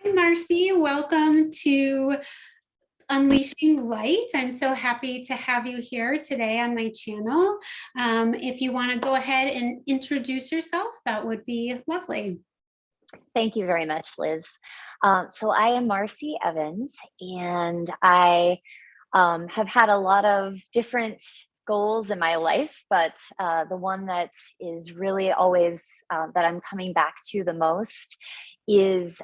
Hi, Marcie. Welcome to Unleashing Light. I'm so happy to have you here today on my channel. If you want to go ahead and introduce yourself, that would be lovely. Thank you very much, Liz. So I am Marcie Evans, and I have had a lot of different goals in my life, but the one that is really always that I'm coming back to the most is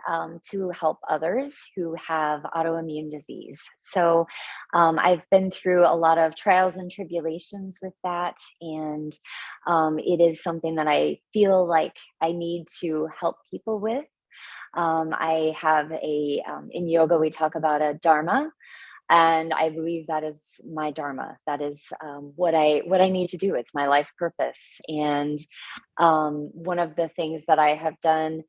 to help others who have autoimmune disease. So I've been through a lot of trials and tribulations with that, and it is something that I feel like I need to help people with. I have in yoga, we talk about a dharma, and I believe that is my dharma. That is what I need to do. It's my life purpose. And one of the things that I have done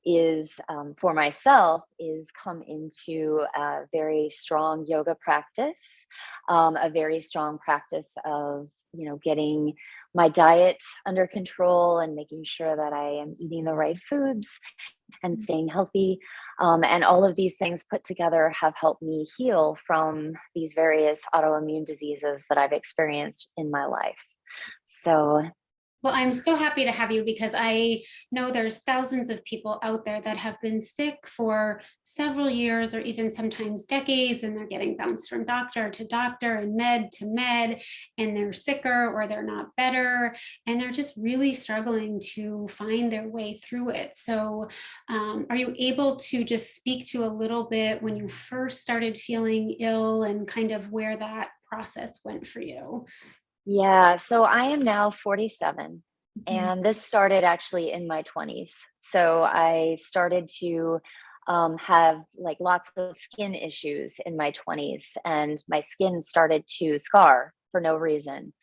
is for myself is come into a very strong yoga practice, a very strong practice of getting my diet under control and making sure that I am eating the right foods and staying healthy. And all of these things put together have helped me heal from these various autoimmune diseases that I've experienced in my life. So, Well, I'm so happy to have you because I know there's thousands of people out there that have been sick for several years or even sometimes decades, and they're getting bounced from doctor to doctor and med to med, and they're sicker or they're not better, and they're just really struggling to find their way through it. So, are you able to just speak to a little bit when you first started feeling ill and kind of where that process went for you? yeah, so I am now 47, Mhm. and this started actually in my 20s. So I started to have like lots of skin issues in my 20s, and my skin started to scar for no reason.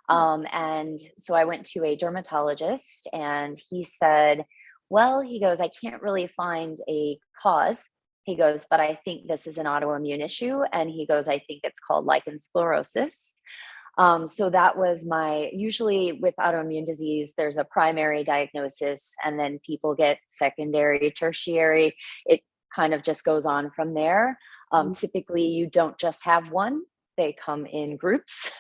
And so I went to a dermatologist, and he said, well, he goes, I can't really find a cause. He goes, but I think this is an autoimmune issue. And he goes, I think it's called lichen sclerosis. So that was usually with autoimmune disease, there's a primary diagnosis, and then people get secondary, tertiary. It kind of just goes on from there. Typically, you don't just have one, they come in groups.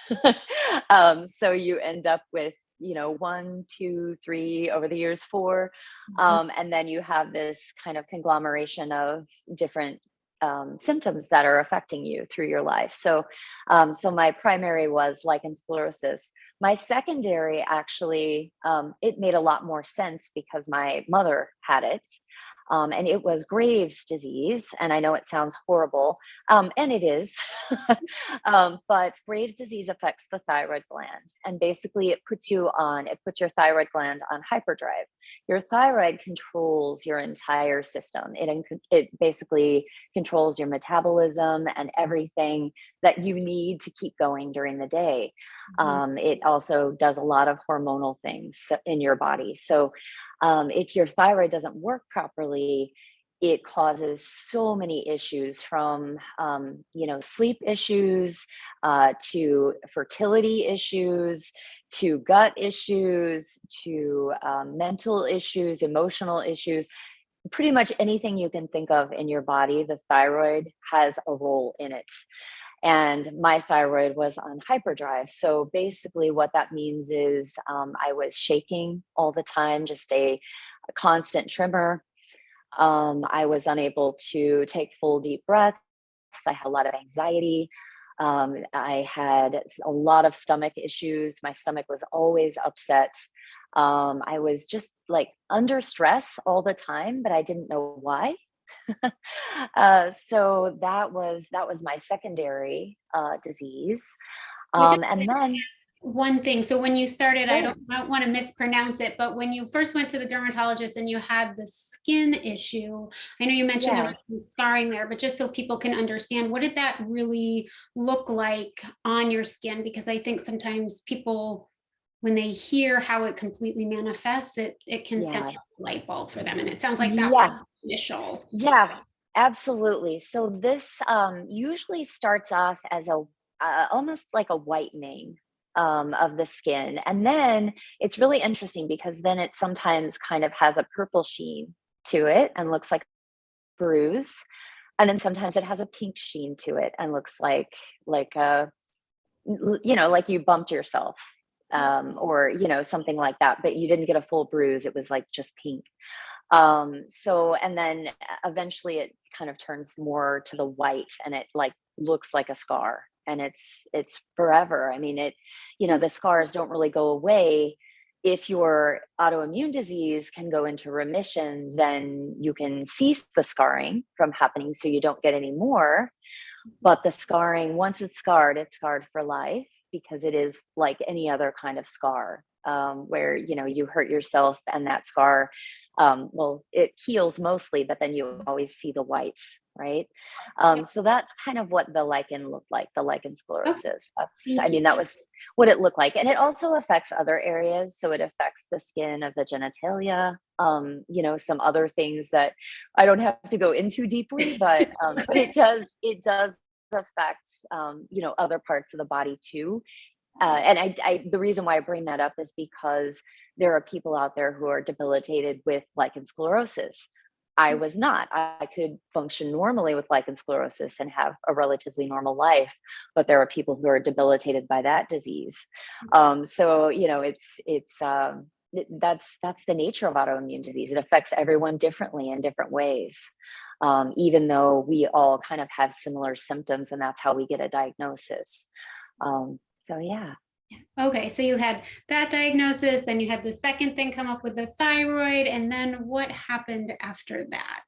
So you end up with, one, two, three, over the years, four. And then you have this kind of conglomeration of different symptoms that are affecting you through your life. So my primary was lichen sclerosis. My secondary, actually, it made a lot more sense because my mother had it. And it was Graves' disease. And I know it sounds horrible, and it is. But Graves' disease affects the thyroid gland. And basically, it puts your thyroid gland on hyperdrive. Your thyroid controls your entire system. It basically controls your metabolism and everything that you need to keep going during the day. It also does a lot of hormonal things in your body. So if your thyroid doesn't work properly, it causes so many issues from, sleep issues, to fertility issues, to gut issues, to mental issues, emotional issues. Pretty much anything you can think of in your body, the thyroid has a role in it. And my thyroid was on hyperdrive. So basically, what that means is I was shaking all the time, just a constant tremor. I was unable to take full deep breaths. I had a lot of anxiety. I had a lot of stomach issues. My stomach was always upset. I was just like under stress all the time, but I didn't know why. So that was my secondary disease. Well, just And then, one thing. So when you started, sure, I don't want to mispronounce it, but when you first went to the dermatologist and you had the skin issue, I know you mentioned there yeah, was some scarring there, but just so people can understand, what did that really look like on your skin? Because I think sometimes people, when they hear how it completely manifests, it can send yeah, off a light bulb for them. And it sounds like that was yeah, initial. yeah, absolutely. So this usually starts off as almost like a whitening of the skin, and then it's really interesting because then it sometimes kind of has a purple sheen to it and looks like bruise. And then sometimes it has a pink sheen to it and looks like a, like you bumped yourself, or, something like that, but you didn't get a full bruise. It was like just pink. So, and then eventually it kind of turns more to the white and it like looks like a scar, and it's forever. I mean, the scars don't really go away. If your autoimmune disease can go into remission, then you can cease the scarring from happening so you don't get any more. But the scarring, once it's scarred for life, because it is like any other kind of scar, where, you hurt yourself and that scar, well, it heals mostly, but then you always see the white, right? Yep. So that's kind of what the lichen looked like, the lichen Oh, sclerosis. thank you. That was what it looked like. And it also affects other areas. So it affects the skin of the genitalia, some other things that I don't have to go into deeply, but it does affect, other parts of the body too. And the reason why I bring that up is because there are people out there who are debilitated with lichen sclerosis. I was not. I could function normally with lichen sclerosis and have a relatively normal life, but there are people who are debilitated by that disease. So that's the nature of autoimmune disease. It affects everyone differently in different ways. Even though we all kind of have similar symptoms, and that's how we get a diagnosis. So yeah. Okay, so you had that diagnosis, then you had the second thing come up with the thyroid, and then what happened after that?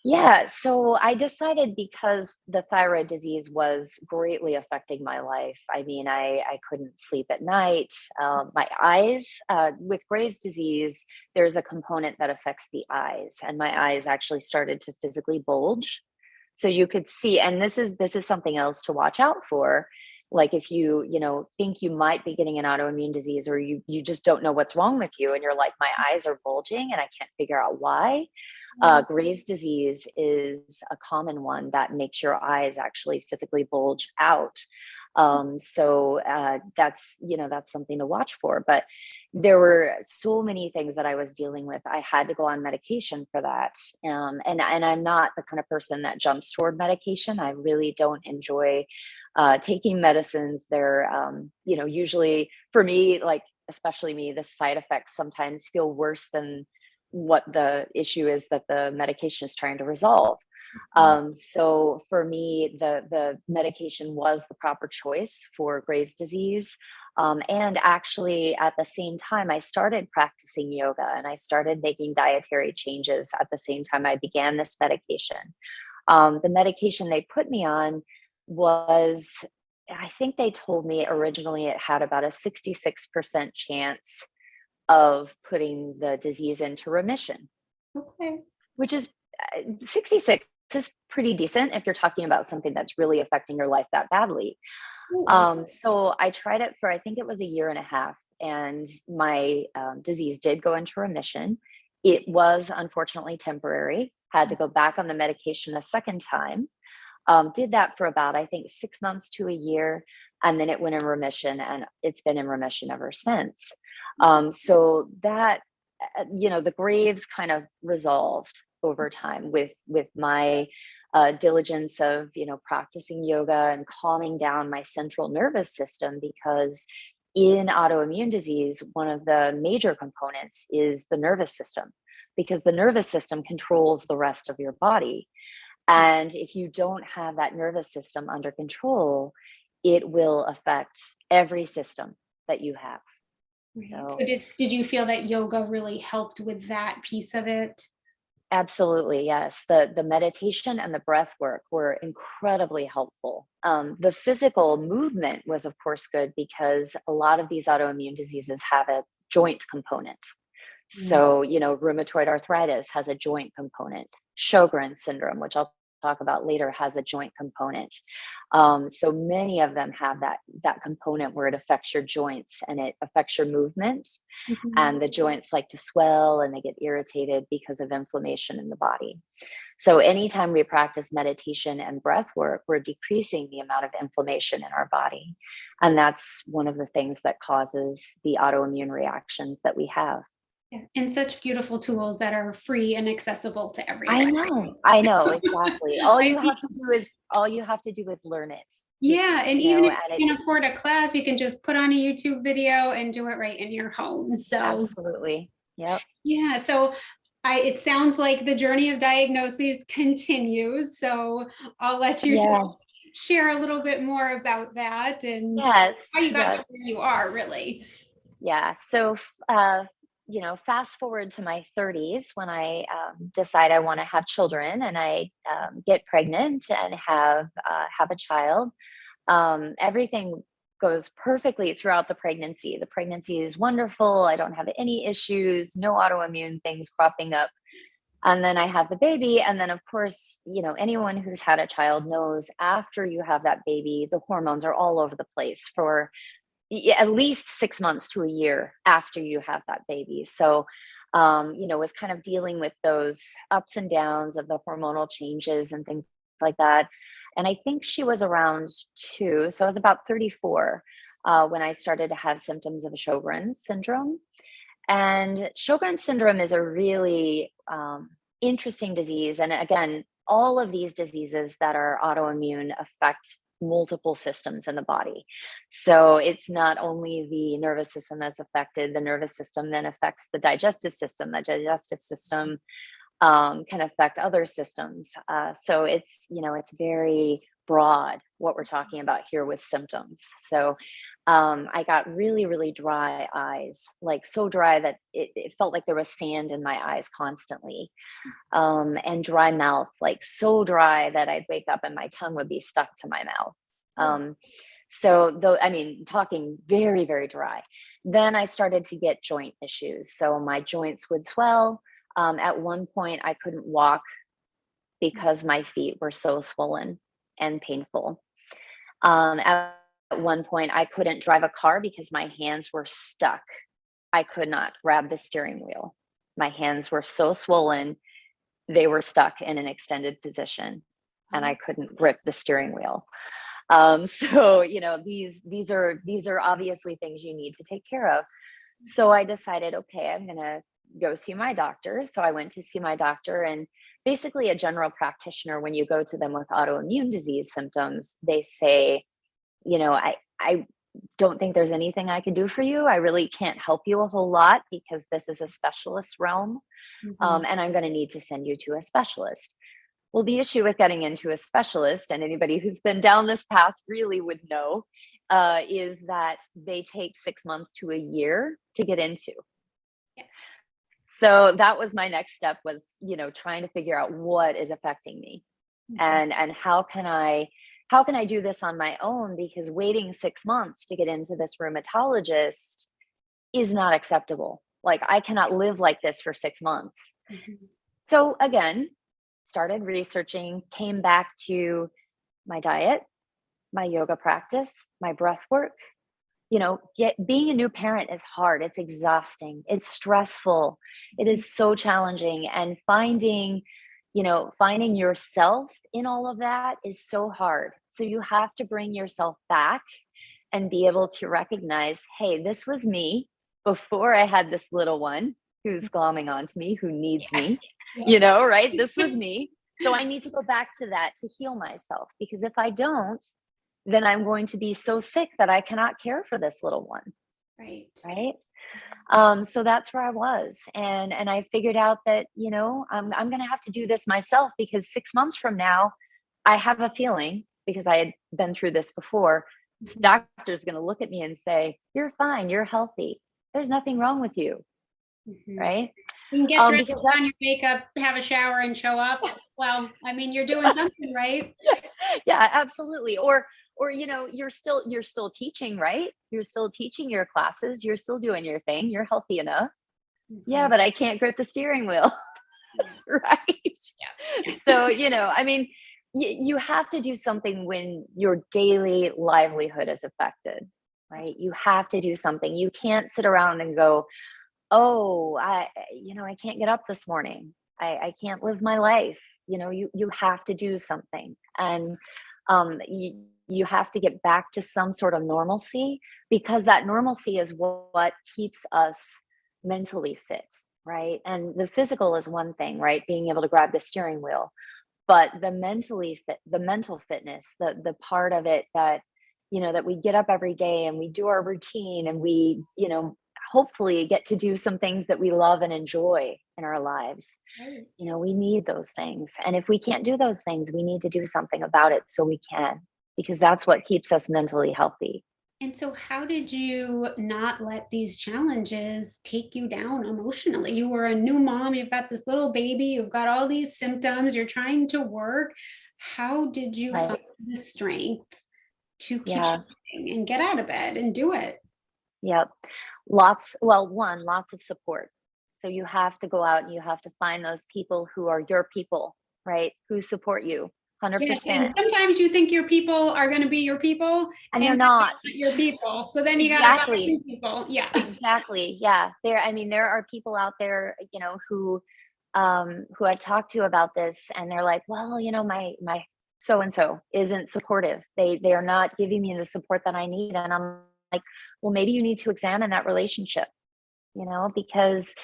Yeah, so I decided, because the thyroid disease was greatly affecting my life. I mean, I couldn't sleep at night. My eyes, with Graves' disease, there's a component that affects the eyes, and my eyes actually started to physically bulge. So you could see, and this is something else to watch out for. Like if you think you might be getting an autoimmune disease, or you just don't know what's wrong with you, and you're like, my eyes are bulging and I can't figure out why. Graves' disease is a common one that makes your eyes actually physically bulge out. So that's something to watch for. But there were so many things that I was dealing with. I had to go on medication for that. And I'm not the kind of person that jumps toward medication. I really don't enjoy taking medicines. They're, usually for me, like, especially me, the side effects sometimes feel worse than what the issue is that the medication is trying to resolve. So for me, the medication was the proper choice for Graves' disease. And actually, at the same time, I started practicing yoga and I started making dietary changes at the same time I began this medication. The medication they put me on was, I think they told me originally it had about a 66% chance of putting the disease into remission, Okay. which is 66 is pretty decent if you're talking about something that's really affecting your life that badly. So I tried it for, I think it was a year and a half, and my disease did go into remission. It was unfortunately temporary, had to go back on the medication a second time. Did that for about, I think, 6 months to a year, and then it went in remission, and it's been in remission ever since. So that, the Graves kind of resolved over time with my diligence of, practicing yoga and calming down my central nervous system, because in autoimmune disease, one of the major components is the nervous system, because the nervous system controls the rest of your body. And if you don't have that nervous system under control, it will affect every system that you have. Right. So So did you feel that yoga really helped with that piece of it? absolutely, yes. The meditation and the breath work were incredibly helpful. The physical movement was, of course, good, because a lot of these autoimmune diseases have a joint component. Mm. So, rheumatoid arthritis has a joint component. Sjogren syndrome, which I'll talk about later, has a joint component. So many of them have that component where it affects your joints and it affects your movement. Mhm. And the joints like to swell and they get irritated because of inflammation in the body. So anytime we practice meditation and breath work, we're decreasing the amount of inflammation in our body. And that's one of the things that causes the autoimmune reactions that we have. Yeah, and such beautiful tools that are free and accessible to everybody. I know, exactly. I mean, All you have to do is learn it, yeah, and you even know, if and it you can afford a class, you can just put on a YouTube video and do it right in your home. So absolutely. Yep. yeah, so it sounds like the journey of diagnoses continues. So I'll let you just Yeah. share a little bit more about that and Yes. how you got Yes. to where you are, really. Yeah. So, fast forward to my 30s when I decide I want to have children, and I get pregnant and have a child. Everything goes perfectly throughout the pregnancy. The pregnancy is wonderful. I don't have any issues, no autoimmune things cropping up. And then I have the baby. And then, of course, anyone who's had a child knows after you have that baby, the hormones are all over the place for at least 6 months to a year after you have that baby. So, was kind of dealing with those ups and downs of the hormonal changes and things like that. And I think she was around 2. So I was about 34 when I started to have symptoms of Sjogren syndrome. And Sjogren syndrome is a really interesting disease. And again, all of these diseases that are autoimmune affect multiple systems in the body. So it's not only the nervous system that's affected, the nervous system then affects the digestive system. The digestive system can affect other systems. So it's very broad what we're talking about here with symptoms. So I got really, really dry eyes, like so dry that it felt like there was sand in my eyes constantly, and dry mouth, like so dry that I'd wake up and my tongue would be stuck to my mouth. So though, I mean, talking very, very dry. Then I started to get joint issues. So my joints would swell. At one point, I couldn't walk because my feet were so swollen and painful. At one point, I couldn't drive a car because my hands were stuck. I could not grab the steering wheel. My hands were so swollen, they were stuck in an extended position, and I couldn't grip the steering wheel. So these are obviously things you need to take care of. So I decided, okay, I'm gonna go see my doctor. So I went to see my doctor, and basically a general practitioner, when you go to them with autoimmune disease symptoms, they say, I don't think there's anything I can do for you. I really can't help you a whole lot because this is a specialist realm, Mhm. and I'm going to need to send you to a specialist. Well, the issue with getting into a specialist, and anybody who's been down this path really would know, is that they take 6 months to a year to get into. Yes. So that was my next step, was trying to figure out what is affecting me, Mhm. and how can I do this on my own, because waiting 6 months to get into this rheumatologist is not acceptable. Like, I cannot live like this for 6 months. Mhm. So again, started researching, came back to my diet, my yoga practice, my breath work. Being a new parent is hard. It's exhausting. It's stressful. It is so challenging. And finding yourself in all of that is so hard. So you have to bring yourself back and be able to recognize, hey, this was me before I had this little one who's glomming onto me, who needs me, Yeah. right? This was me. So I need to go back to that to heal myself, because if I don't, then I'm going to be so sick that I cannot care for this little one, Right. right? So that's where I was, and I figured out that I'm going to have to do this myself, because 6 months from now, I have a feeling, because I had been through this before, this Mhm. doctor's going to look at me and say, "You're fine. You're healthy. There's nothing wrong with you," Mhm. right? You can get dressed, Because put on your that's makeup, have a shower, and show up. Well, I mean, you're doing something right. yeah, absolutely. Or you're still teaching, right? You're still teaching your classes. You're still doing your thing. You're healthy enough. Yeah, Mhm. but I can't grip the steering wheel. Yeah. Right? Yeah. So, I mean, you have to do something when your daily livelihood is affected, right? You have to do something. You can't sit around and go, "Oh, I can't get up this morning. I can't live my life." You have to do something, and you have to get back to some sort of normalcy, because that normalcy is what keeps us mentally fit, right? And the physical is one thing, right? Being able to grab the steering wheel, but the mental fitness, the part of it that, that we get up every day and we do our routine and we, hopefully get to do some things that we love and enjoy in our lives. Right. We need those things. And if we can't do those things, we need to do something about it so we can, because that's what keeps us mentally healthy. And so, how did you not let these challenges take you down emotionally? You were a new mom, you've got this little baby, you've got all these symptoms, you're trying to work. How did you find Right. the strength to keep Yeah. going and get out of bed and do it? Yep. Lots of support. So you have to go out and you have to find those people who are your people, right? Who support you Yes, 100%. and sometimes you think your people are going to be your people, And and they're they're not. not your people. So then you got to find Exactly. new people. Yeah. Exactly. Yeah. There are people out there, who I talked to about this, and they're like, well, my so and so isn't supportive. They are not giving me the support that I need. And I'm like, well, maybe you need to examine that relationship, because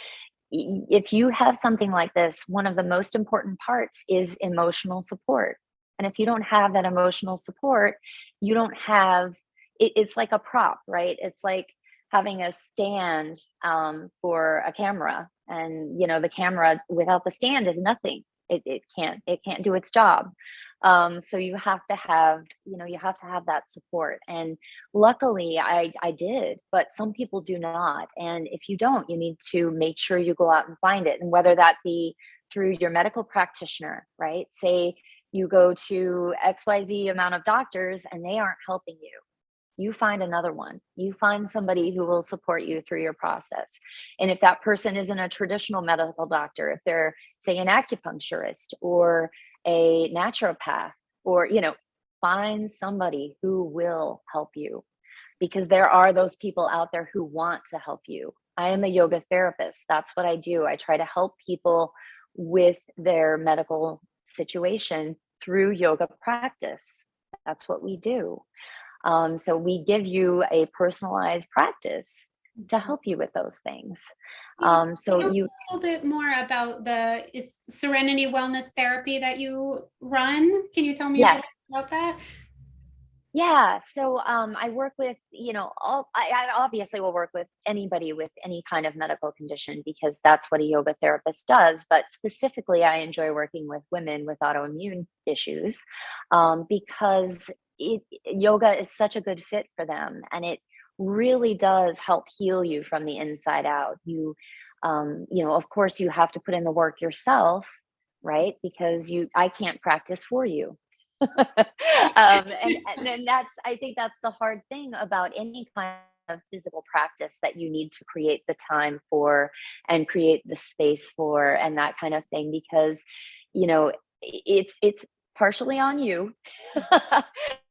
if you have something like this, one of the most important parts is emotional support. And if you don't have that emotional support, you don't have it's like a prop, right? It's like having a stand for a camera, and the camera without the stand is nothing. It can't do its job. So you have to have that support. And luckily I did, but some people do not. And if you don't, you need to make sure you go out and find it. And whether that be through your medical practitioner, right? Say you go to XYZ amount of doctors and they aren't helping you. You find another one. You find somebody who will support you through your process. And if that person isn't a traditional medical doctor, if they're, say, an acupuncturist or a naturopath, or, find somebody who will help you, because there are those people out there who want to help you. I am a yoga therapist. That's what I do. I try to help people with their medical situation through yoga practice. That's what we do. So we give you a personalized practice to Mhm. help you with those things. Yes. So Tell me you, a little bit more about it's Serenity Wellness Therapy that you run. Can you tell me a yes, little about that? yeah. So I work with, I obviously will work with anybody with any kind of medical condition, because that's what a yoga therapist does. But specifically, I enjoy working with women with autoimmune issues, because yoga is such a good fit for them, and it really does help heal you from the inside out. Of course, you have to put in the work yourself, right? Because I can't practice for you. And then I think that's the hard thing about any kind of physical practice, that you need to create the time for and create the space for and that kind of thing, because you know it's partially on you.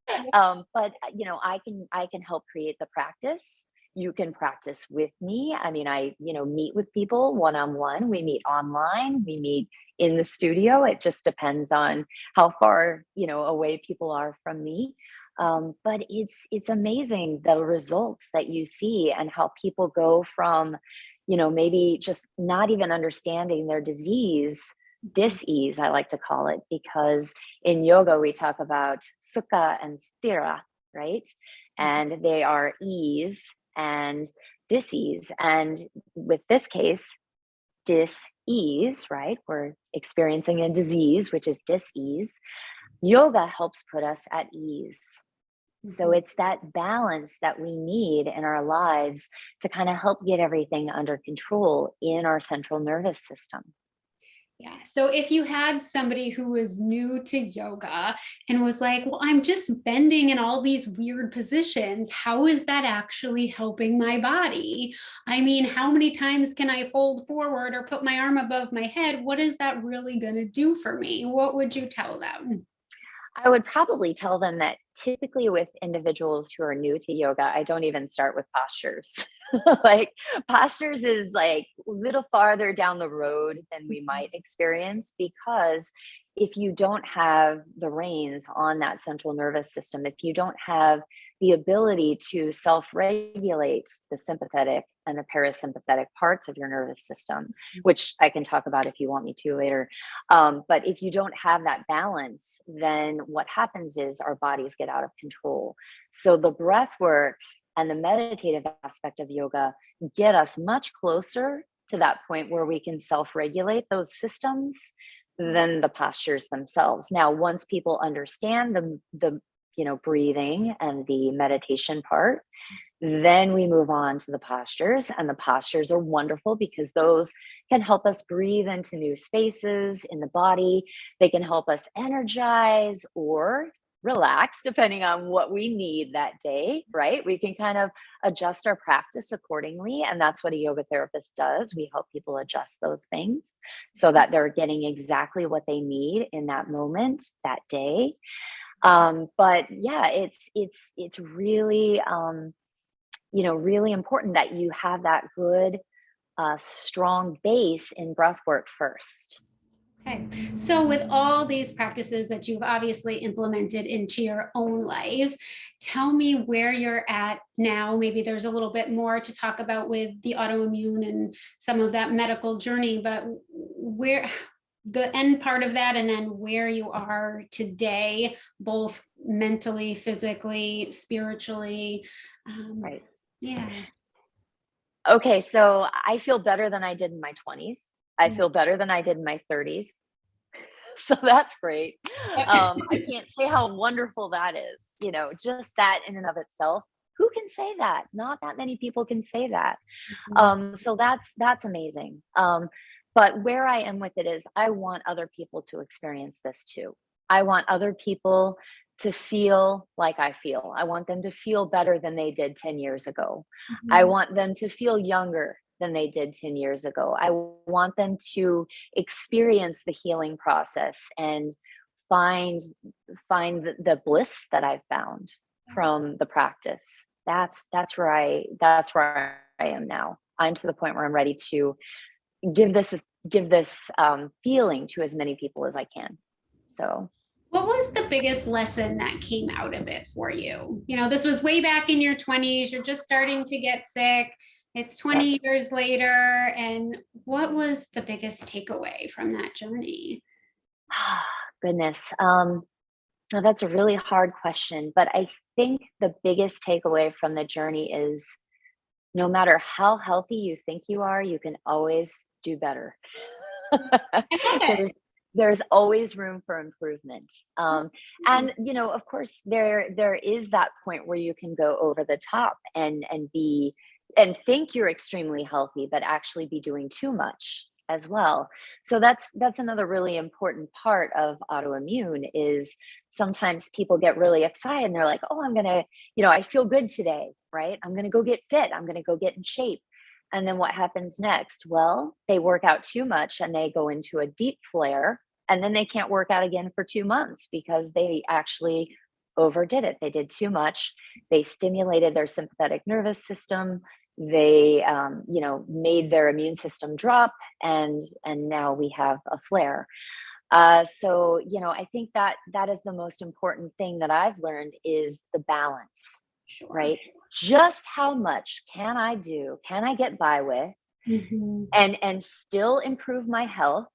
Yeah. But I can help create the practice. You can practice with me. I mean, I meet with people one on one. We meet online. We meet in the studio. It just depends on how far away people are from me. But it's amazing the results that you see, and how people go from maybe just not even understanding their disease, Mhm. dis-ease, I like to call it, because in yoga we talk about sukha and sthira, right? Mhm. And they are ease and dis-ease. And with this case, dis-ease, right? We're experiencing a disease, which is dis-ease. Yoga helps put us at ease. So Mhm. it's that balance that we need in our lives to kind of help get everything under control in our central nervous system. Yeah. So if you had somebody who was new to yoga and was like, well, I'm just bending in all these weird positions, how is that actually helping my body? I mean, how many times can I fold forward or put my arm above my head? What is that really going to do for me? What would you tell them? I would probably tell them that typically with individuals who are new to yoga, I don't even start with postures. Like, postures is like a little farther down the road than we might experience, because if you don't have the reins on that central nervous system, if you don't have the ability to self-regulate the sympathetic and the parasympathetic parts of your nervous system, which I can talk about if you want me to later. But if you don't have that balance, then what happens is our bodies get out of control. So the breath work and the meditative aspect of yoga get us much closer to that point where we can self-regulate those systems than the postures themselves. Now, once people understand the breathing and the meditation part, then we move on to the postures, and the postures are wonderful because those can help us breathe into new spaces in the body. They can help us energize or relax depending on what we need that day, right? We can kind of adjust our practice accordingly. And that's what a yoga therapist does. We help people adjust those things so that they're getting exactly what they need in that moment, that day. But yeah, it's really, really important that you have that good, strong base in breath work first. Okay, so with all these practices that you've obviously implemented into your own life, tell me where you're at now. Maybe there's a little bit more to talk about with the autoimmune and some of that medical journey, but where the end part of that, and then where you are today, both mentally, physically, spiritually. Right. Yeah. Okay, so I feel better than I did in my 20s. I feel better than I did in my 30s. So that's great. I can't say how wonderful that is, just that in and of itself. Who can say that? Not that many people can say that. So that's amazing. But where I am with it is I want other people to experience this too. I want other people to feel like I feel. I want them to feel better than they did 10 years ago. I want them to feel younger than they did 10 years ago. I want them to experience the healing process and find the bliss that I've found from the practice. That's where I am now. I'm to the point where I'm ready to give this feeling to as many people as I can. So what was the biggest lesson that came out of it for you? This was way back in your 20s. You're just starting to get sick. It's 20 years later. And what was the biggest takeaway from that journey? Goodness. Now that's a really hard question, but I think the biggest takeaway from the journey is no matter how healthy you think you are, you can always do better. There's always room for improvement. And of course there is that point where you can go over the top and think you're extremely healthy, but actually be doing too much as well. So that's another really important part of autoimmune is sometimes people get really excited and they're like, oh, I'm gonna, I feel good today, right? I'm gonna go get fit. I'm gonna go get in shape. And then what happens next? Well, they work out too much and they go into a deep flare, and then they can't work out again for 2 months because they actually overdid it. They did too much. They stimulated their sympathetic nervous system. They, made their immune system drop, and now we have a flare. So, I think that is the most important thing that I've learned is the balance, right? Just how much can I do? Can I get by with and still improve my health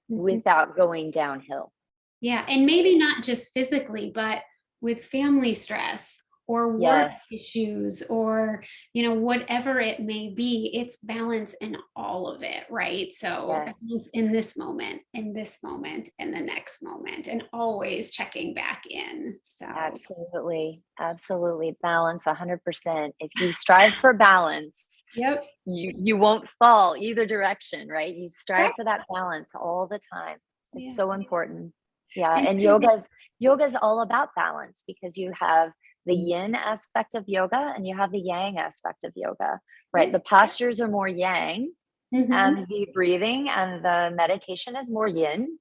without going downhill? Yeah. And maybe not just physically, but with family stress or work issues or, whatever it may be, it's balance in all of it, right? So in this moment, and the next moment, and always checking back in. So absolutely balance 100%. If you strive for balance, you won't fall either direction, right? You strive for that balance all the time. It's so important. Yeah. And yoga's all about balance because you have the yin aspect of yoga and you have the yang aspect of yoga, right? The postures are more yang and the breathing and the meditation is more yin.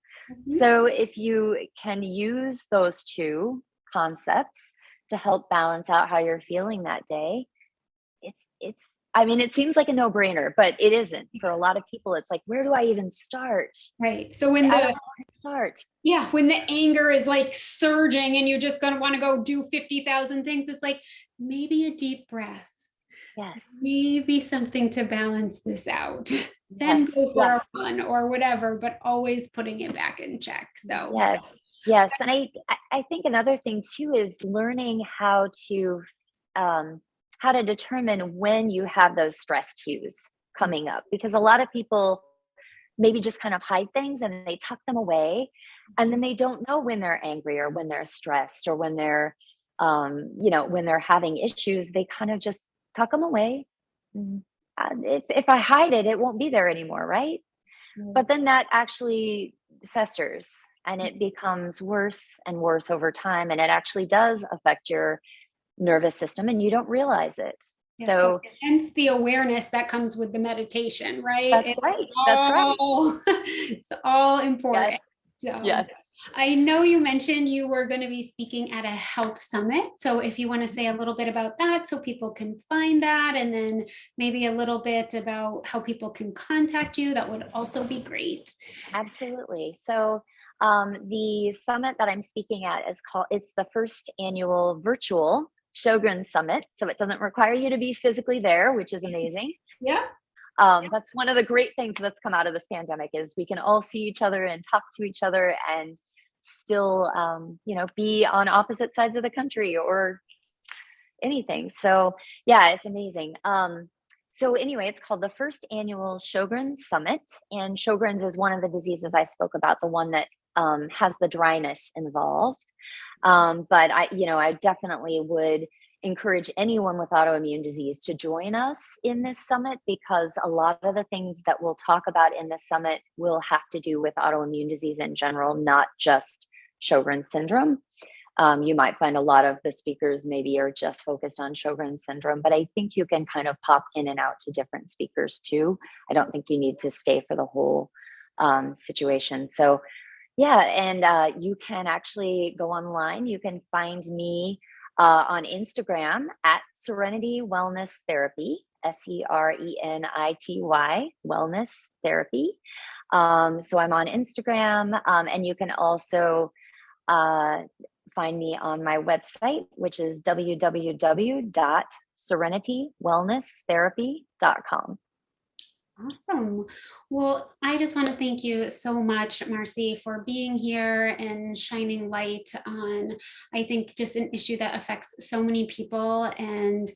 So if you can use those two concepts to help balance out how you're feeling that day, I mean, it seems like a no-brainer, but it isn't. For a lot of people, it's like, where do I even start? Right. So when I don't the know where to start. yeah, when the anger is like surging and you're just going to want to go do 50,000 things, it's like maybe a deep breath, Yes. maybe something to balance this out. Then Yes. go for a Yes. run or whatever, but always putting it back in check. So Yes. Yes. And I think another thing too is learning um, how to determine when you have those stress cues coming up, because a lot of people maybe just kind of hide things and they tuck them away, and then they don't know when they're angry or when they're stressed or when they're when they're having issues. They kind of just tuck them away. Mm, if I hide it, it won't be there anymore, right? But then that actually festers and it becomes worse and worse over time, and it actually does affect your nervous system and you don't realize it. yeah, so So hence the awareness that comes with the meditation, right? that's It's right. That's right. all it's all Yes. important. So Yes. I know you mentioned you were going to be speaking at a health summit. So if you want to say a little bit about that so people can find that, and then maybe a little bit about how people can contact you, that would also be great. Absolutely. So the summit that I'm speaking at it's the first annual virtual Sjogren Summit. So it doesn't require you to be physically there, which is amazing. Yeah. That's one of the great things that's come out of this pandemic is we can all see each other and talk to each other and still, be on opposite sides of the country or anything. So yeah, it's amazing. So anyway, it's called the first annual Sjogren Summit, and Sjogren's is one of the diseases I spoke about, the one that has the dryness involved. But I definitely would encourage anyone with autoimmune disease to join us in this summit, because a lot of the things that we'll talk about in this summit will have to do with autoimmune disease in general, not just Sjogren syndrome. You might find a lot of the speakers maybe are just focused on Sjogren syndrome, but I think you can kind of pop in and out to different speakers too. I don't think you need to stay for the whole situation. So yeah, and you can actually go online. You can find me on Instagram at Serenity Wellness Therapy, SERENITY Wellness Therapy. So I'm on Instagram, and you can also uh, find me on my website, which is www.serenitywellnesstherapy.com. Awesome. Well, I just want to thank you so much, Marcie, for being here and shining light on, I think, just an issue that affects so many people. And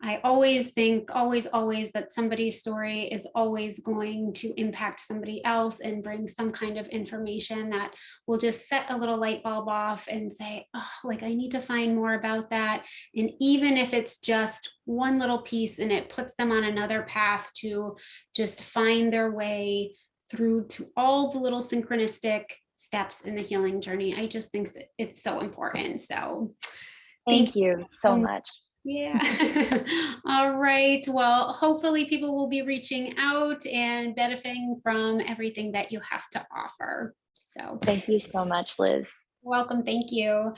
I always think, always, that somebody's story is always going to impact somebody else and bring some kind of information that will just set a little light bulb off and say, oh, like I need to find more about that. And even if it's just one little piece and it puts them on another path to just find their way through to all the little synchronistic steps in the healing journey. I just think it's so important. So thank Thank you you so so much. much. Yeah. All right. Well, hopefully people will be reaching out and benefiting from everything that you have to offer. So Thank you so much, Liz. welcome. Thank you.